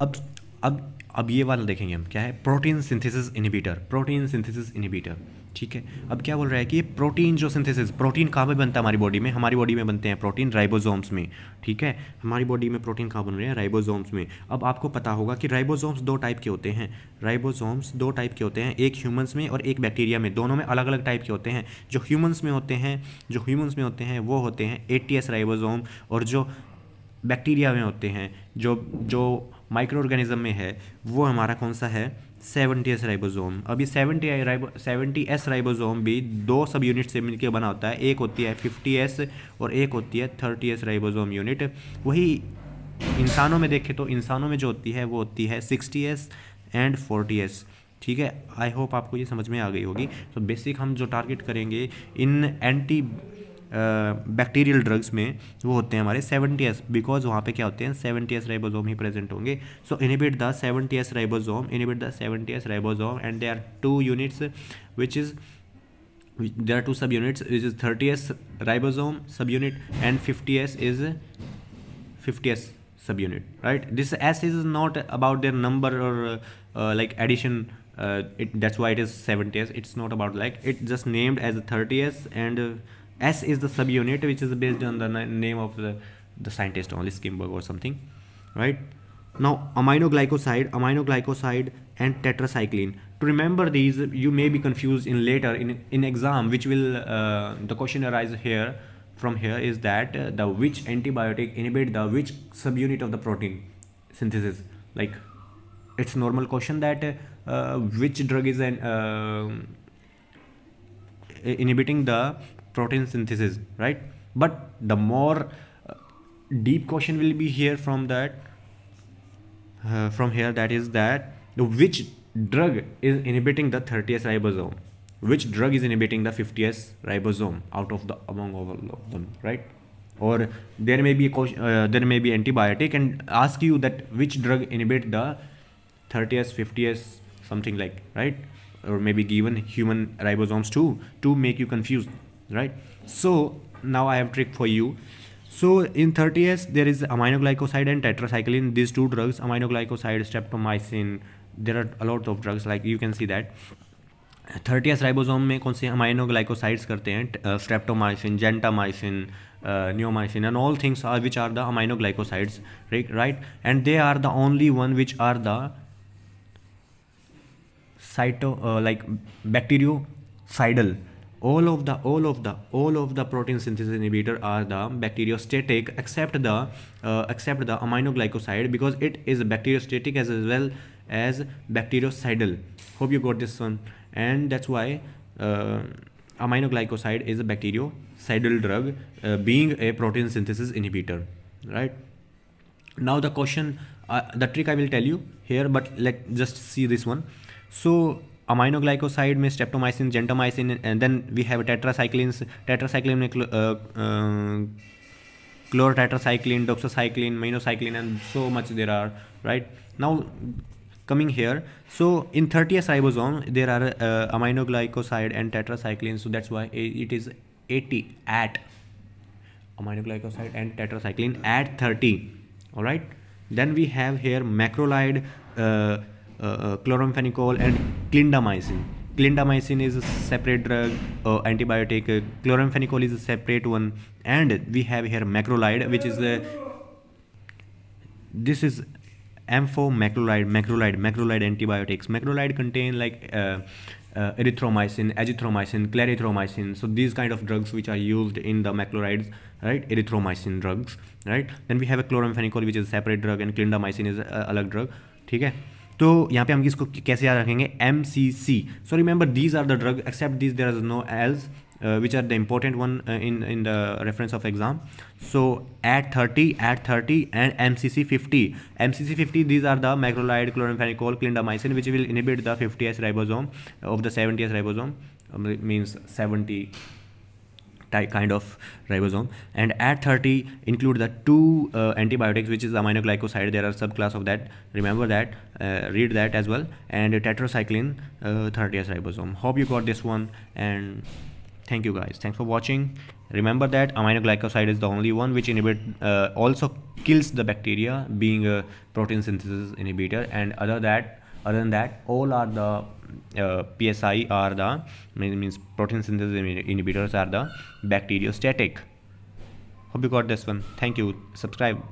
अब अब ये वाला देखेंगे हम, क्या है, protein synthesis inhibitor, protein synthesis inhibitor. ठीक है, अब क्या बोल रहा है कि प्रोटीन जो सिंथेसिस, प्रोटीन कहाँ पे बनता है हमारी बॉडी में, हमारी बॉडी में बनते हैं प्रोटीन राइबोसोम्स में। ठीक है, हमारी बॉडी में प्रोटीन कहाँ बन रहे हैं, राइबोसोम्स में। अब आपको पता होगा कि राइबोसोम्स दो टाइप के होते हैं, राइबोसोम्स दो टाइप के होते हैं, एक ह्यूमंस में और एक बैक्टीरिया में, दोनों में अलग अलग टाइप के होते हैं। जो ह्यूमंस में होते हैं वो होते हैं ATS राइबोसोम, और जो बैक्टीरिया में होते हैं, जो जो माइक्रो ऑर्गेनिज्म में है, वो हमारा कौन सा है, 70S राइबोसोम। अब ये 70S राइबोसोम भी दो सब यूनिट से मिलकर बना होता है, एक होती है 50S और एक होती है 30S राइबोसोम यूनिट। वही इंसानों में देखें तो इंसानों में जो होती है वो होती है 60S एंड 40S। ठीक है, आई होप आपको ये समझ में आ गई होगी। तो बेसिक हम जो टारगेट करेंगे इन एंटी बैक्टीरियल ड्रग्स में, वो होते हैं हमारे 70S, बिकॉज वहाँ पे क्या होते हैं, 70S राइबोसोम ही प्रेजेंट होंगे। So inhibit the 70S ribosome, inhibit the 70S ribosome, and there are two units which is there are two subunits, which is 30S ribosome subunit and 50S subunit, right? This S is not about their number or like addition, that's why it is 70S. It's not about like, it's just named as 30S, and S is the subunit which is based on the name of the scientist only, Skimberg or something, right? Now aminoglycoside and tetracycline. To remember these, you may be confused in later in exam, which will the question arise here from here is that the which antibiotic inhibit the which subunit of the protein synthesis. Like, it's normal question that which drug is inhibiting the protein synthesis, right? But the more deep question will be here from that from here, that is that the which drug is inhibiting the 30S ribosome, which drug is inhibiting the 50S ribosome out of the among all of them, right? Or there may be a there may be antibiotic and ask you that which drug inhibit the 30S 50S something like, right? Or maybe given human ribosomes too, to make you confused, right? So now I have trick for you. So in 30S there is aminoglycoside and tetracycline, these two drugs, aminoglycoside, streptomycin, there are a lot of drugs, like you can see that 30S ribosome में कौन से aminoglycosides करते हैं, streptomycin, gentamicin, neomycin, and all things are which are the aminoglycosides, right? And they are the only one which are the like bactericidal. All of the protein synthesis inhibitor are the bacteriostatic, except the aminoglycoside, because it is bacteriostatic as well as bactericidal. Hope you got this one. And that's why aminoglycoside is a bactericidal drug, being a protein synthesis inhibitor, right? Now the question, the trick I will tell you here, but let's just see this one. So aminoglycoside में streptomycin, gentamicin, and then we have tetracyclines. Tetracycline में chlorotetracycline, doxycycline, minocycline, and so much there are, right? Now coming here, so in 30S ribosome there are aminoglycoside and tetracycline, so that's why it is 80 at aminoglycoside and tetracycline at 30, all right? Then we have here macrolide, chloramphenicol, and clindamycin. Clindamycin is a separate drug, antibiotic. Chloramphenicol is a separate one, and we have here macrolide, which is this is macrolide antibiotics. Macrolide contain like erythromycin, azithromycin, clarithromycin. So these kind of drugs which are used in the macrolides, right? Erythromycin drugs, right? Then we have a chloramphenicol, which is a separate drug, and clindamycin is a अलग drug. ठीक है, तो यहाँ पे हम इसको कैसे याद रखेंगे, MCC. So remember these are the drug, except these there is no else, which are the important one in the reference of exam. So at 30 and MCC 50. MCC 50, these are the macrolide, chloramphenicol, clindamycin, which will inhibit the 50S ribosome of the 70S ribosome, means 70 kind of ribosome. And at 30 include the two antibiotics, which is aminoglycoside, there are subclass of that, remember that, read that as well, and tetracycline, 30S ribosome. Hope you got this one, and thank you guys, thanks for watching. Remember that aminoglycoside is the only one which also kills the bacteria, being a protein synthesis inhibitor, and other than that, all are the PSI are the means protein synthesis inhibitors are the bacteriostatic. Hope you got this one. Thank you. Subscribe.